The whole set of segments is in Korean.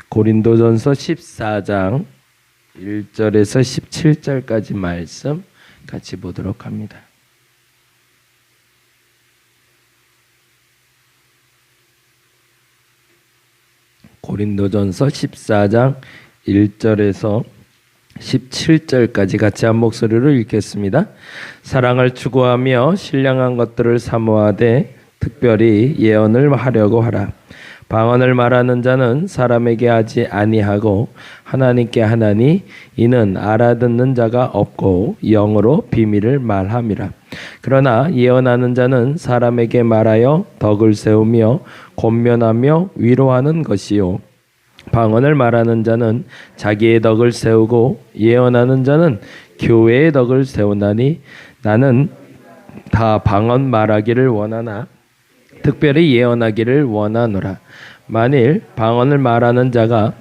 고린도전서 14장 1절에서 17절까지 말씀 같이 보도록 합니다. 고린도전서 14장 1절에서 17절까지 같이 한 목소리로 읽겠습니다. 사랑을 추구하며 신령한 것들을 사모하되 특별히 예언을 하려고 하라. 방언을 말하는 자는 사람에게 하지 아니하고 하나님께 하나니 이는 알아듣는 자가 없고 영으로 비밀을 말함이라. 그러나 예언하는 자는 사람에게 말하여 덕을 세우며 권면하며 위로하는 것이요 방언을 말하는 자는 자기의 덕을 세우고 예언하는 자는 교회의 덕을 세우나니 나는 다 방언 말하기를 원하나 특별히 예언하기를 원하노라. 만일 방언을 말하는 자가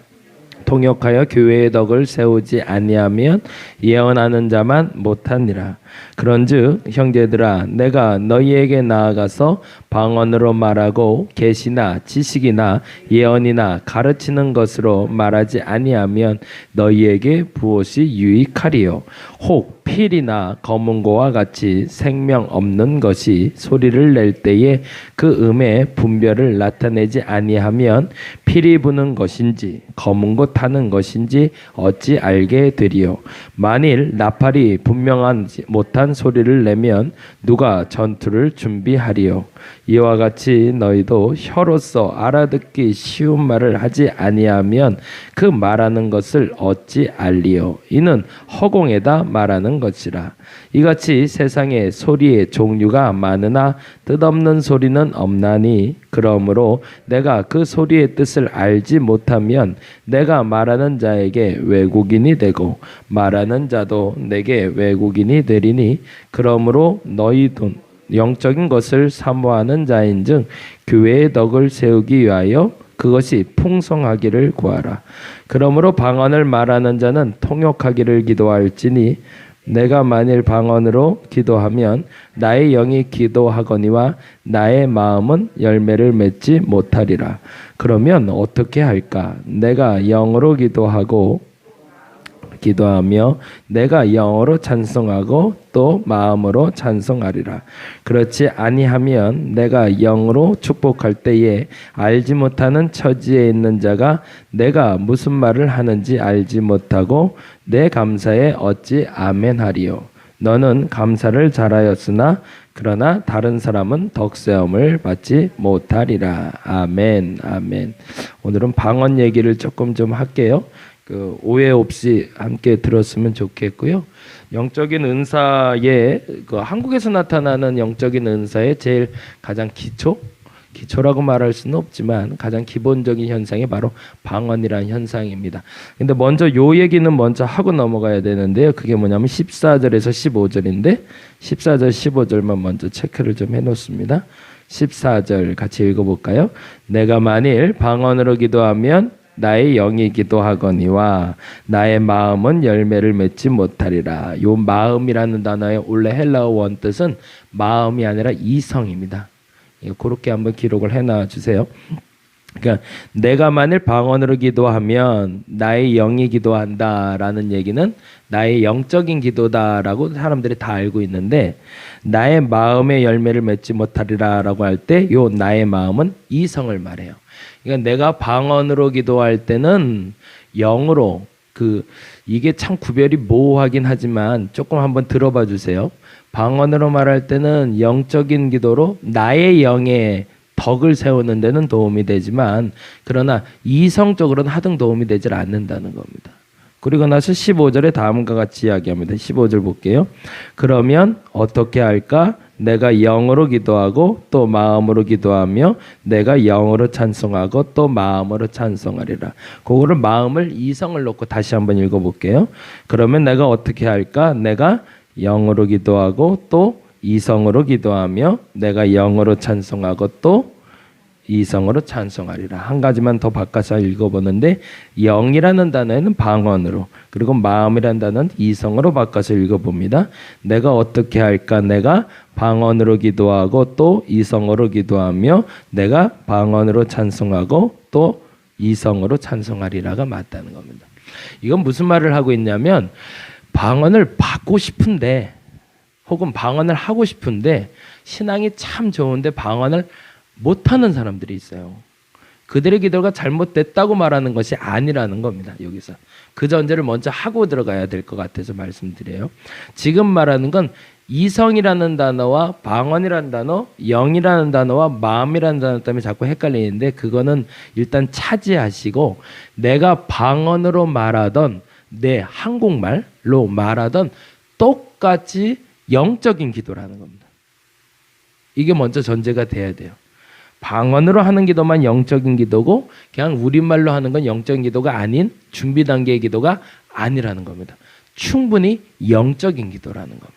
통역하여 교회의 덕을 세우지 아니하면 예언하는 자만 못하니라. 그런즉 형제들아 내가 너희에게 나아가서 방언으로 말하고 계시나 지식이나 예언이나 가르치는 것으로 말하지 아니하면 너희에게 무엇이 유익하리요. 혹 필이나 검은고와 같이 생명 없는 것이 소리를 낼 때에 그 음의 분별을 나타내지 아니하면 필이 부는 것인지 검은고 타는 것인지 어찌 알게 되리요. 만일 나팔이 분명하지 못한 소리를 내면 누가 전투를 준비하리요. 이와 같이 너희도 혀로서 알아듣기 쉬운 말을 하지 아니하면 그 말하는 것을 어찌 알리요. 이는 허공에다 말하는 것이라. 이같이 세상에 소리의 종류가 많으나 뜻없는 소리는 없나니 그러므로 내가 그 소리의 뜻을 알지 못하면 내가 말하는 자에게 외국인이 되고 말하는 자도 내게 외국인이 되리니 그러므로 너희도 영적인 것을 사모하는 자인즉 교회의 덕을 세우기 위하여 그것이 풍성하기를 구하라. 그러므로 방언을 말하는 자는 통역하기를 기도할지니 내가 만일 방언으로 기도하면 나의 영이 기도하거니와 나의 마음은 열매를 맺지 못하리라. 그러면 어떻게 할까? 내가 영으로 기도하며 내가 영어로 찬송하고 또 마음으로 찬송하리라. 그렇지 아니하면 내가 영으로 축복할 때에 알지 못하는 처지에 있는 자가 내가 무슨 말을 하는지 알지 못하고 내 감사에 어찌 아멘하리요. 너는 감사를 잘하였으나 그러나 다른 사람은 덕세움을 받지 못하리라. 아멘. 아멘. 오늘은 방언 얘기를 조금 좀 할게요. 오해 없이 함께 들었으면 좋겠고요. 영적인 은사의 한국에서 나타나는 영적인 은사의 제일 가장 기초라고 말할 수는 없지만 가장 기본적인 현상이 바로 방언이라는 현상입니다. 근데 먼저 요 얘기는 먼저 하고 넘어가야 되는데요. 그게 뭐냐면 14절에서 15절인데 14절 15절만 먼저 체크를 좀 해놓습니다. 14절 같이 읽어볼까요? 내가 만일 방언으로 기도하면 나의 영이 기도하거니와 나의 마음은 열매를 맺지 못하리라. 요 마음이라는 단어의 원래 헬라어 원뜻은 마음이 아니라 이성입니다. 그렇게 한번 기록을 해놔 주세요. 그러니까 내가 만일 방언으로 기도하면 나의 영이 기도한다라는 얘기는 나의 영적인 기도다라고 사람들이 다 알고 있는데 나의 마음의 열매를 맺지 못하리라라고 할 때 요 나의 마음은 이성을 말해요. 그러니까 내가 방언으로 기도할 때는 영으로 이게 참 구별이 모호하긴 하지만 조금 한번 들어봐 주세요. 방언으로 말할 때는 영적인 기도로 나의 영에 덕을 세우는 데는 도움이 되지만 그러나 이성적으로는 하등 도움이 되질 않는다는 겁니다. 그리고 나서 15절에 다음과 같이 이야기합니다. 15절 볼게요. 그러면 어떻게 할까? 내가 영으로 기도하고 또 마음으로 기도하며 내가 영으로 찬송하고 또 마음으로 찬송하리라. 그거를 마음을 이성을 놓고 다시 한번 읽어볼게요. 그러면 내가 어떻게 할까? 내가 영으로 기도하고 또 이성으로 기도하며 내가 영으로 찬송하고 또 이성으로 찬송하리라. 한 가지만 더 바꿔서 읽어보는데 영이라는 단어에는 방언으로 그리고 마음이라는 단어는 이성으로 바꿔서 읽어봅니다. 내가 어떻게 할까? 내가 방언으로 기도하고 또 이성으로 기도하며 내가 방언으로 찬송하고 또 이성으로 찬송하리라가 맞다는 겁니다. 이건 무슨 말을 하고 있냐면 방언을 받고 싶은데 혹은 방언을 하고 싶은데 신앙이 참 좋은데 방언을 못하는 사람들이 있어요. 그들의 기도가 잘못됐다고 말하는 것이 아니라는 겁니다. 여기서 그 전제를 먼저 하고 들어가야 될 것 같아서 말씀드려요. 지금 말하는 건 이성이라는 단어와 방언이라는 단어, 영이라는 단어와 마음이라는 단어 때문에 자꾸 헷갈리는데 그거는 일단 차지하시고 내가 방언으로 말하던 내 한국말로 말하던 똑같이 영적인 기도라는 겁니다. 이게 먼저 전제가 돼야 돼요. 방언으로 하는 기도만 영적인 기도고 그냥 우리말로 하는 건 영적인 기도가 아닌 준비 단계의 기도가 아니라는 겁니다. 충분히 영적인 기도라는 겁니다.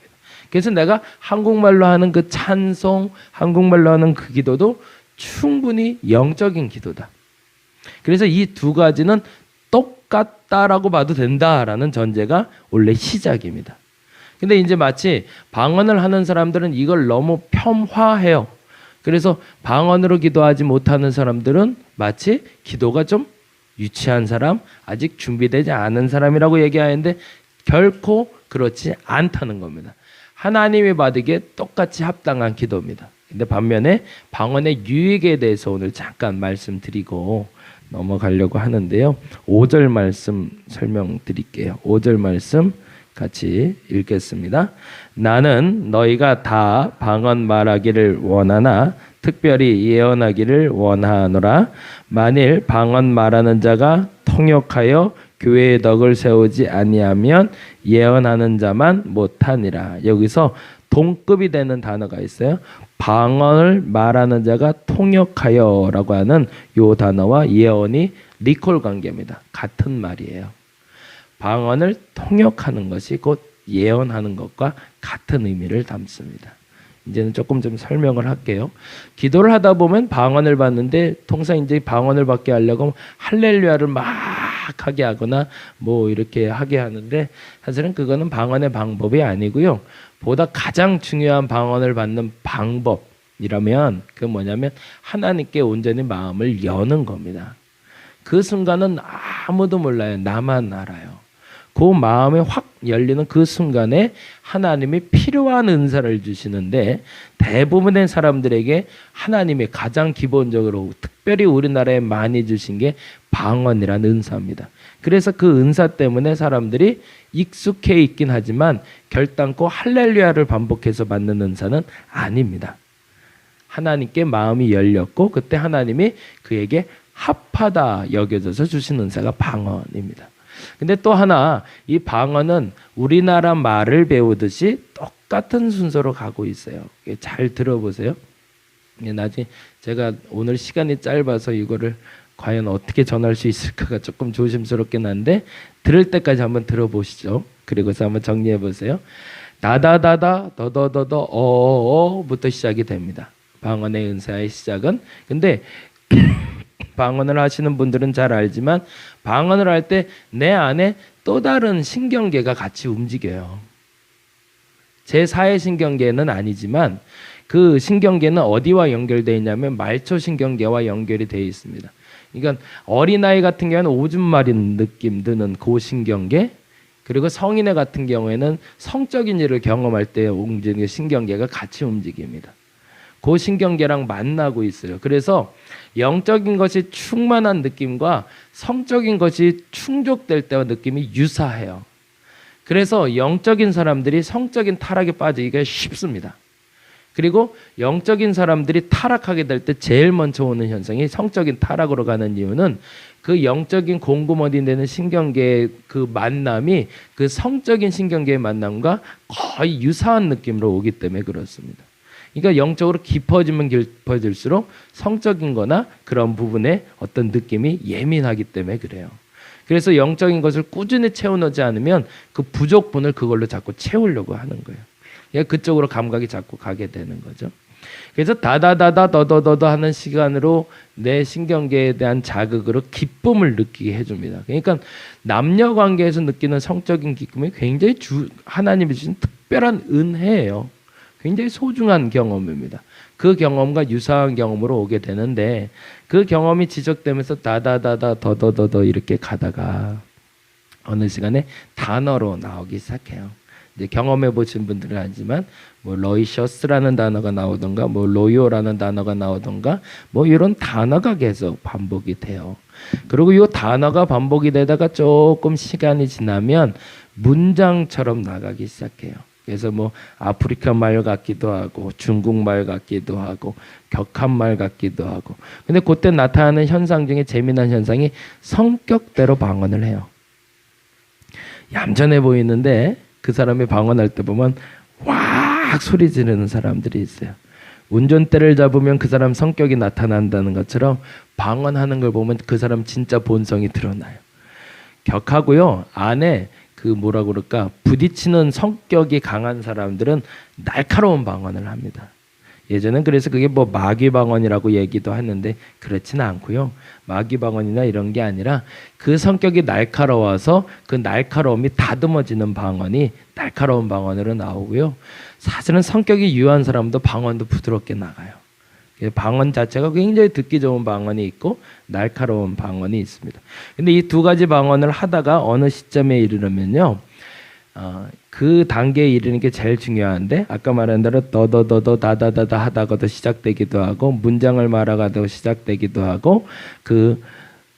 그래서 내가 한국말로 하는 그 찬송, 한국말로 하는 그 기도도 충분히 영적인 기도다. 그래서 이 두 가지는 똑같다라고 봐도 된다라는 전제가 원래 시작입니다. 근데 이제 마치 방언을 하는 사람들은 이걸 너무 폄하해요. 그래서 방언으로 기도하지 못하는 사람들은 마치 기도가 좀 유치한 사람, 아직 준비되지 않은 사람이라고 얘기하는데 결코 그렇지 않다는 겁니다. 하나님이 받으기에 똑같이 합당한 기도입니다. 근데 반면에 방언의 유익에 대해서 오늘 잠깐 말씀드리고 넘어가려고 하는데요. 5절 말씀 설명드릴게요. 5절 말씀 같이 읽겠습니다. 나는 너희가 다 방언 말하기를 원하나 특별히 예언하기를 원하노라. 만일 방언 말하는 자가 통역하여 교회의 덕을 세우지 아니하면 예언하는 자만 못하니라. 여기서 동급이 되는 단어가 있어요. 방언을 말하는 자가 통역하여라고 하는 이 단어와 예언이 리콜 관계입니다. 같은 말이에요. 방언을 통역하는 것이 곧 예언하는 것과 같은 의미를 담습니다. 이제는 조금 좀 설명을 할게요. 기도를 하다 보면 방언을 받는데 통상 이제 방언을 받게 하려고 하면 할렐루야를 막 하게 하거나 뭐 이렇게 하게 하는데 사실은 그거는 방언의 방법이 아니고요. 보다 가장 중요한 방언을 받는 방법이라면 그 뭐냐면 하나님께 온전히 마음을 여는 겁니다. 그 순간은 아무도 몰라요. 나만 알아요. 그 마음이 확 열리는 그 순간에 하나님이 필요한 은사를 주시는데 대부분의 사람들에게 하나님이 가장 기본적으로 특별히 우리나라에 많이 주신 게 방언이라는 은사입니다. 그래서 그 은사 때문에 사람들이 익숙해 있긴 하지만 결단코 할렐루야를 반복해서 받는 은사는 아닙니다. 하나님께 마음이 열렸고 그때 하나님이 그에게 합하다 여겨져서 주신 은사가 방언입니다. 근데 또 하나 이 방언은 우리나라 말을 배우듯이 똑같은 순서로 가고 있어요. 잘 들어보세요. 나중에 제가 오늘 시간이 짧아서 이거를 과연 어떻게 전할 수 있을까가 조금 조심스럽긴 한데 들을 때까지 한번 들어보시죠. 그리고서 한번 정리해 보세요. 다다다다 더더더더 어어부터 시작이 됩니다. 방언의 은사의 시작은. 근데 방언을 하시는 분들은 잘 알지만 방언을 할 때 내 안에 또 다른 신경계가 같이 움직여요. 제4의 신경계는 아니지만 그 신경계는 어디와 연결되어 있냐면 말초 신경계와 연결이 되어 있습니다. 그러니까 어린아이 같은 경우는 오줌 마린 느낌 드는 그 신경계, 그리고 성인의 같은 경우에는 성적인 일을 경험할 때 움직이는 신경계가 같이 움직입니다. 그 신경계랑 만나고 있어요. 그래서 영적인 것이 충만한 느낌과 성적인 것이 충족될 때와 느낌이 유사해요. 그래서 영적인 사람들이 성적인 타락에 빠지기가 쉽습니다. 그리고 영적인 사람들이 타락하게 될 때 제일 먼저 오는 현상이 성적인 타락으로 가는 이유는 그 영적인 공급원이 되는 신경계의 그 만남이 그 성적인 신경계의 만남과 거의 유사한 느낌으로 오기 때문에 그렇습니다. 그러니까 영적으로 깊어지면 깊어질수록 성적인 거나 그런 부분에 어떤 느낌이 예민하기 때문에 그래요. 그래서 영적인 것을 꾸준히 채워넣지 않으면 그 부족분을 그걸로 자꾸 채우려고 하는 거예요. 그러니까 그쪽으로 감각이 자꾸 가게 되는 거죠. 그래서 다다다다 더더더더 하는 시간으로 내 신경계에 대한 자극으로 기쁨을 느끼게 해줍니다. 그러니까 남녀 관계에서 느끼는 성적인 기쁨이 굉장히 하나님이 주신 특별한 은혜예요. 굉장히 소중한 경험입니다. 그 경험과 유사한 경험으로 오게 되는데 그 경험이 지속되면서 다다다다 더더더더 이렇게 가다가 어느 시간에 단어로 나오기 시작해요. 이제 경험해 보신 분들은 알지만 뭐 러이셔스라는 단어가 나오던가 뭐 로요라는 단어가 나오던가 뭐 이런 단어가 계속 반복이 돼요. 그리고 이 단어가 반복이 되다가 조금 시간이 지나면 문장처럼 나가기 시작해요. 그래서 뭐 아프리카 말 같기도 하고 중국 말 같기도 하고 격한 말 같기도 하고. 근데 그때 나타나는 현상 중에 재미난 현상이 성격대로 방언을 해요. 얌전해 보이는데 그 사람이 방언할 때 보면 확 소리 지르는 사람들이 있어요. 운전대를 잡으면 그 사람 성격이 나타난다는 것처럼 방언하는 걸 보면 그 사람 진짜 본성이 드러나요. 격하고요. 안에 그 뭐라 그럴까 부딪히는 성격이 강한 사람들은 날카로운 방언을 합니다. 예전엔 그래서 그게 뭐 마귀 방언이라고 얘기도 했는데 그렇지는 않고요. 마귀 방언이나 이런 게 아니라 그 성격이 날카로워서 그 날카로움이 다듬어지는 방언이 날카로운 방언으로 나오고요. 사실은 성격이 유한 사람도 방언도 부드럽게 나가요. 방언 자체가 굉장히 듣기 좋은 방언이 있고 날카로운 방언이 있습니다. 근데 이 두 가지 방언을 하다가 어느 시점에 이르려면요. 그 단계에 이르는 게 제일 중요한데 아까 말한 대로 더더더더 다다다다 하다가도 시작되기도 하고 문장을 말하가도 시작되기도 하고 그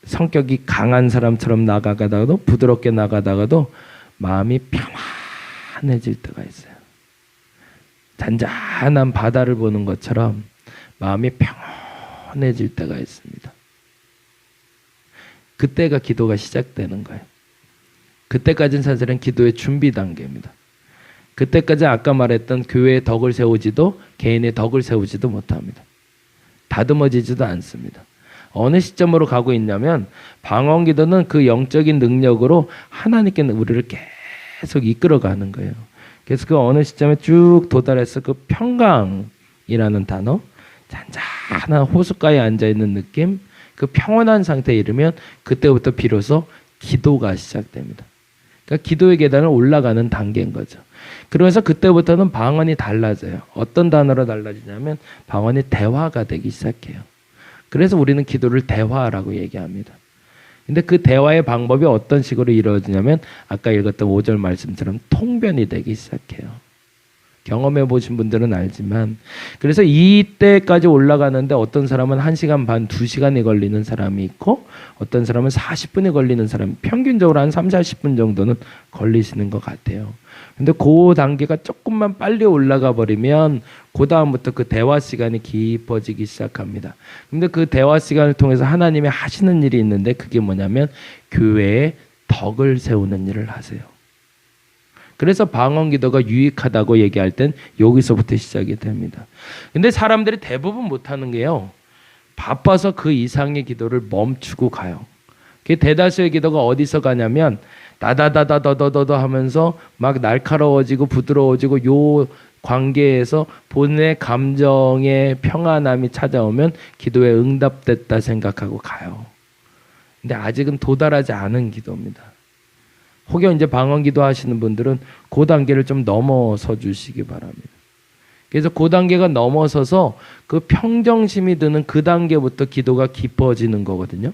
성격이 강한 사람처럼 나가다가도 부드럽게 나가다가도 마음이 평안해질 때가 있어요. 잔잔한 바다를 보는 것처럼 마음이 평온해질 때가 있습니다. 그때가 기도가 시작되는 거예요. 그때까지는 사실은 기도의 준비 단계입니다. 그때까지 아까 말했던 교회의 덕을 세우지도 개인의 덕을 세우지도 못합니다. 다듬어지지도 않습니다. 어느 시점으로 가고 있냐면 방언 기도는 그 영적인 능력으로 하나님께 우리를 계속 이끌어가는 거예요. 그래서 그 어느 시점에 쭉 도달해서 그 평강이라는 단어, 잔잔한 호숫가에 앉아있는 느낌, 그 평온한 상태에 이르면 그때부터 비로소 기도가 시작됩니다. 그러니까 기도의 계단을 올라가는 단계인 거죠. 그러면서 그때부터는 방언이 달라져요. 어떤 단어로 달라지냐면 방언이 대화가 되기 시작해요. 그래서 우리는 기도를 대화라고 얘기합니다. 근데 그 대화의 방법이 어떤 식으로 이루어지냐면 아까 읽었던 5절 말씀처럼 통변이 되기 시작해요. 경험해 보신 분들은 알지만 그래서 이때까지 올라가는데 어떤 사람은 1시간 반, 2시간이 걸리는 사람이 있고 어떤 사람은 40분이 걸리는 사람이 평균적으로 한 3, 40분 정도는 걸리시는 것 같아요. 근데 그 단계가 조금만 빨리 올라가 버리면 그 다음부터 그 대화 시간이 깊어지기 시작합니다. 근데 그 대화 시간을 통해서 하나님이 하시는 일이 있는데 그게 뭐냐면 교회에 덕을 세우는 일을 하세요. 그래서 방언 기도가 유익하다고 얘기할 땐 여기서부터 시작이 됩니다. 근데 사람들이 대부분 못하는 게요. 바빠서 그 이상의 기도를 멈추고 가요. 그 대다수의 기도가 어디서 가냐면 다다다다더더더 하면서 막 날카로워지고 부드러워지고 요 관계에서 본인의 감정의 평안함이 찾아오면 기도에 응답됐다 생각하고 가요. 근데 아직은 도달하지 않은 기도입니다. 혹여 이제 방언 기도 하시는 분들은 그 단계를 좀 넘어서 주시기 바랍니다. 그래서 그 단계가 넘어서서 그 평정심이 드는 그 단계부터 기도가 깊어지는 거거든요.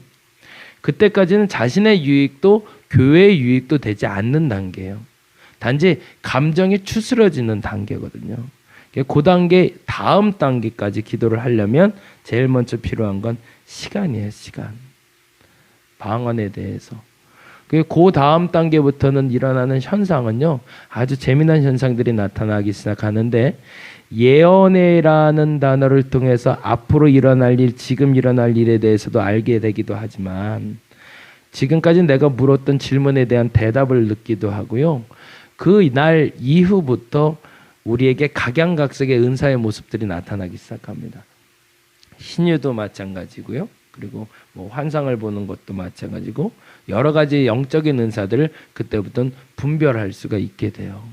그때까지는 자신의 유익도 교회의 유익도 되지 않는 단계예요. 단지 감정이 추스러지는 단계거든요. 그 단계 다음 단계까지 기도를 하려면 제일 먼저 필요한 건 시간이에요. 시간. 방언에 대해서. 그 다음 단계부터는 일어나는 현상은요. 아주 재미난 현상들이 나타나기 시작하는데 예언이라는 단어를 통해서 앞으로 일어날 일, 지금 일어날 일에 대해서도 알게 되기도 하지만 지금까지 내가 물었던 질문에 대한 대답을 듣기도 하고요. 그 날 이후부터 우리에게 각양각색의 은사의 모습들이 나타나기 시작합니다. 신유도 마찬가지고요. 그리고 뭐 환상을 보는 것도 마찬가지고 여러 가지 영적인 은사들을 그때부터는 분별할 수가 있게 돼요.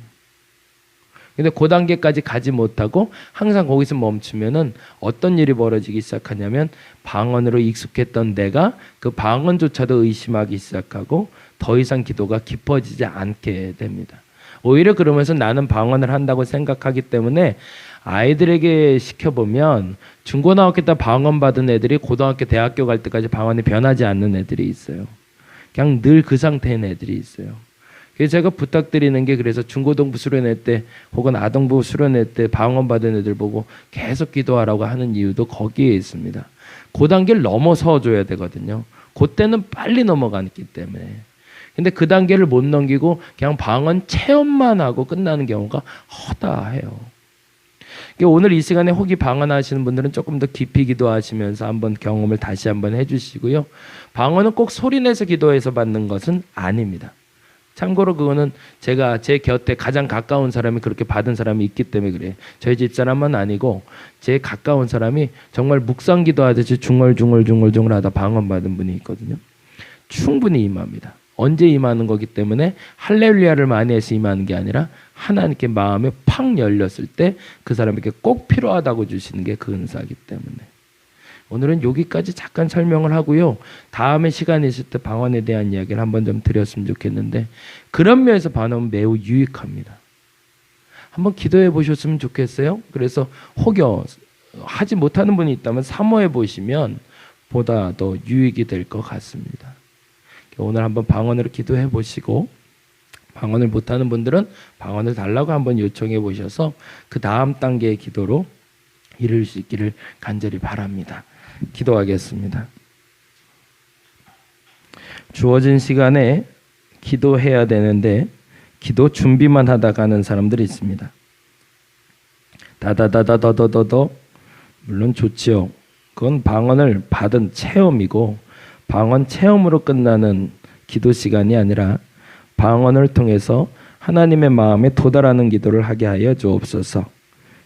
근데 그 단계까지 가지 못하고 항상 거기서 멈추면은 어떤 일이 벌어지기 시작하냐면 방언으로 익숙했던 내가 그 방언조차도 의심하기 시작하고 더 이상 기도가 깊어지지 않게 됩니다. 오히려 그러면서 나는 방언을 한다고 생각하기 때문에 아이들에게 시켜보면 중고등학교 때 방언 받은 애들이 고등학교 대학교 갈 때까지 방언이 변하지 않는 애들이 있어요. 그냥 늘 그 상태인 애들이 있어요. 그래서 제가 부탁드리는 게, 그래서 중고등부 수련회 때 혹은 아동부 수련회 때 방언 받은 애들 보고 계속 기도하라고 하는 이유도 거기에 있습니다. 그 단계를 넘어서 줘야 되거든요. 그때는 빨리 넘어가기 때문에. 근데 그 단계를 못 넘기고 그냥 방언 체험만 하고 끝나는 경우가 허다해요. 오늘 이 시간에 혹이 방언하시는 분들은 조금 더 깊이 기도하시면서 한번 경험을 다시 한번 해주시고요. 방언은 꼭 소리내서 기도해서 받는 것은 아닙니다. 참고로 그거는 제가 제 곁에 가장 가까운 사람이 그렇게 받은 사람이 있기 때문에 그래요. 저희 집사람은 아니고 제 가까운 사람이 정말 묵상 기도하듯이 중얼중얼 하다 방언 받은 분이 있거든요. 충분히 임합니다. 언제 임하는 거기 때문에 할렐루야를 많이 해서 임하는 게 아니라 하나님께 마음이 팍 열렸을 때 그 사람에게 꼭 필요하다고 주시는 게 그 은사이기 때문에. 오늘은 여기까지 잠깐 설명을 하고요. 다음에 시간이 있을 때 방언에 대한 이야기를 한번 좀 드렸으면 좋겠는데, 그런 면에서 방언은 매우 유익합니다. 한번 기도해 보셨으면 좋겠어요. 그래서 혹여 하지 못하는 분이 있다면 사모해 보시면 보다 더 유익이 될 것 같습니다. 오늘 한번 방언으로 기도해 보시고, 방언을 못하는 분들은 방언을 달라고 한번 요청해 보셔서 그 다음 단계의 기도로 이룰 수 있기를 간절히 바랍니다. 기도하겠습니다. 주어진 시간에 기도해야 되는데 기도 준비만 하다 가는 사람들이 있습니다. 다다다다더더더 물론 좋지요. 그건 방언을 받은 체험이고 방언 체험으로 끝나는 기도 시간이 아니라 방언을 통해서 하나님의 마음에 도달하는 기도를 하게 하여 주옵소서.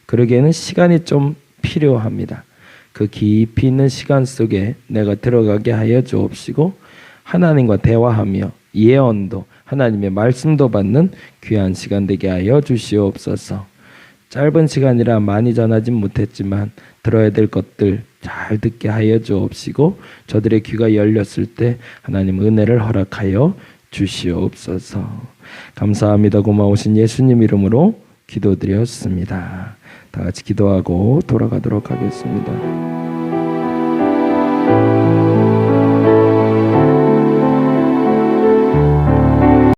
그러기에는 시간이 좀 필요합니다. 그 깊이 있는 시간 속에 내가 들어가게 하여 주옵시고 하나님과 대화하며 예언도 하나님의 말씀도 받는 귀한 시간 되게 하여 주시옵소서. 짧은 시간이라 많이 전하진 못했지만 들어야 될 것들 잘 듣게 하여 주옵시고 저들의 귀가 열렸을 때 하나님 은혜를 허락하여 주시옵소서. 감사합니다. 고마우신 예수님 이름으로 기도드렸습니다. 다 같이 기도하고 돌아가도록 하겠습니다.